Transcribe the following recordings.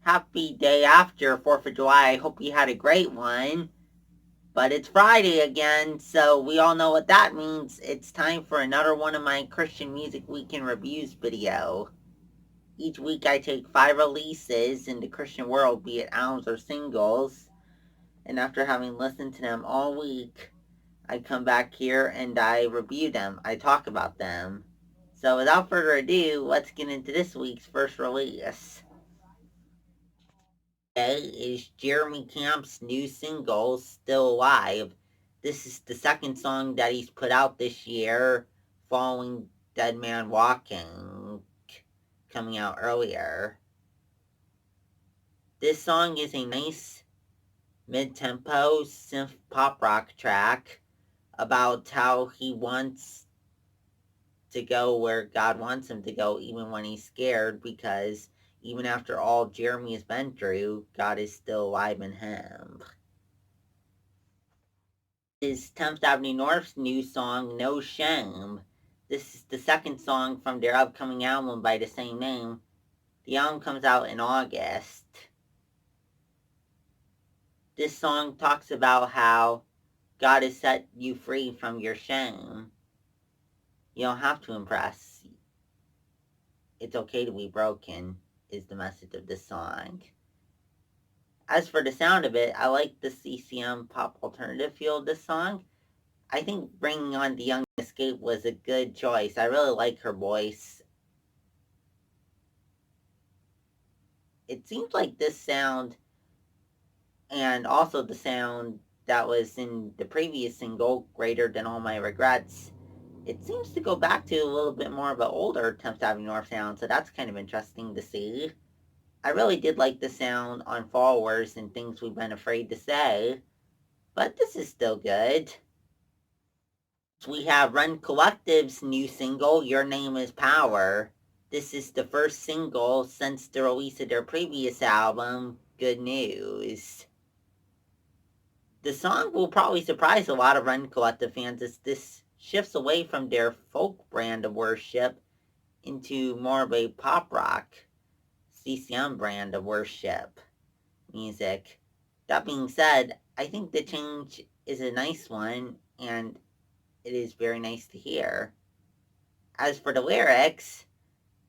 Happy day after 4th of July. I hope you had a great one. But it's Friday again, so we all know what that means. It's time for another one of my Christian Music Weekend Reviews video. Each week I take 5 releases in the Christian world, be it albums or singles, and after having listened to them all week, I come back here and I review them. I talk about them. So without further ado, let's get into this week's first release. Is Jeremy Camp's new single, Still Alive. This is the second song that he's put out this year, following Dead Man Walking, coming out earlier. This song is a nice mid-tempo synth pop rock track about how he wants to go where God wants him to go, even when he's scared, because even after all Jeremy has been through, God is still alive in him. Is 10th Avenue North's new song, No Shame. This is the second song from their upcoming album by the same name. The album comes out in August. This song talks about how God has set you free from your shame. You don't have to impress. It's okay to be broken, is the message of this song. As for the sound of it, I like the CCM pop alternative feel of this song. I think bringing on the Young Escape was a good choice. I really like her voice. It seems like this sound, and also the sound that was in the previous single, Greater Than All My Regrets, it seems to go back to a little bit more of an older 10th Avenue North sound, so that's kind of interesting to see. I really did like the sound on Followers and Things We've Been Afraid to Say, but this is still good. We have Rend Collective's new single, Your Name is Power. This is the first single since the release of their previous album, Good News. The song will probably surprise a lot of Rend Collective fans as this shifts away from their folk brand of worship into more of a pop rock CCM brand of worship music. That being said, I think the change is a nice one, and it is very nice to hear. As for the lyrics,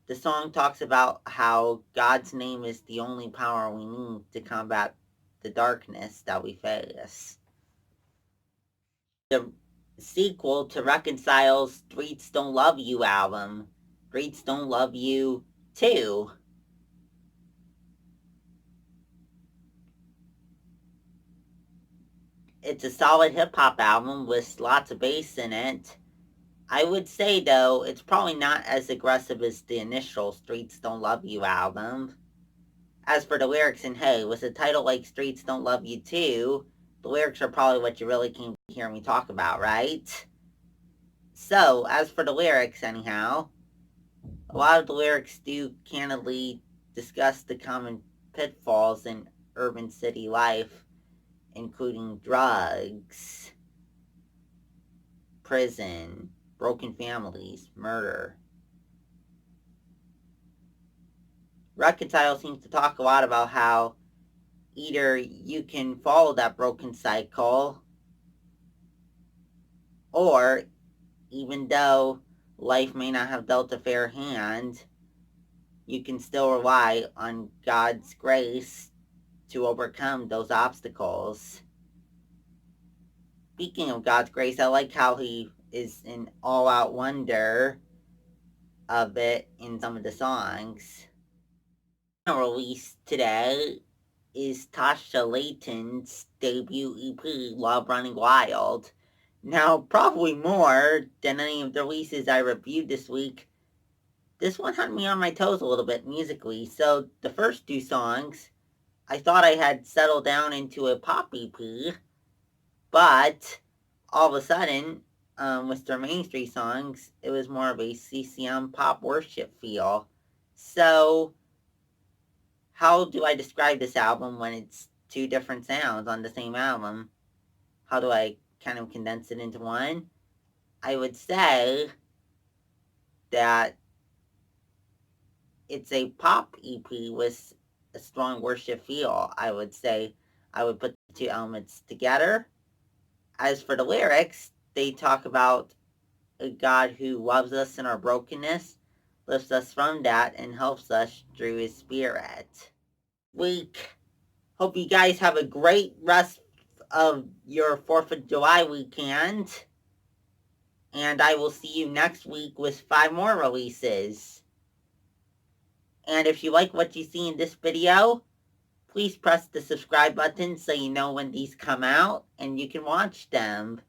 the song talks about how God's name is the only power we need to combat the darkness that we face. The sequel to Reconcile-Streets Don't Love You album, Streets Don't Love You 2. It's a solid hip-hop album with lots of bass in it. I would say, though, it's probably not as aggressive as the initial Streets Don't Love You album. As for the lyrics, and hey, with a title like Streets Don't Love You Too, the lyrics are probably what you really came to hear me talk about, right? So, as for the lyrics, anyhow, a lot of the lyrics do candidly discuss the common pitfalls in urban city life, including drugs, prison, broken families, murder. Reconcile seems to talk a lot about how either you can follow that broken cycle, or even though life may not have dealt a fair hand, you can still rely on God's grace to overcome those obstacles. Speaking of God's grace, I like how he is an all-out wonder of it in some of the songs. Released today is Tasha Layton's debut EP, Love Running Wild. Now, probably more than any of the releases I reviewed this week, this one had me on my toes a little bit musically. So the first two songs, I thought I had settled down into a pop EP, but all of a sudden, with their mainstream songs, it was more of a CCM pop worship feel. So, how do I describe this album when it's two different sounds on the same album? How do I kind of condense it into one? I would say that it's a pop EP with a strong worship feel, I would say. I would put the two elements together. As for the lyrics, they talk about a God who loves us in our brokenness, lifts us from that, and helps us through his spirit. Week. Hope you guys have a great rest of your 4th of July weekend. And I will see you next week with 5 more releases. And if you like what you see in this video, please press the subscribe button so you know when these come out and you can watch them.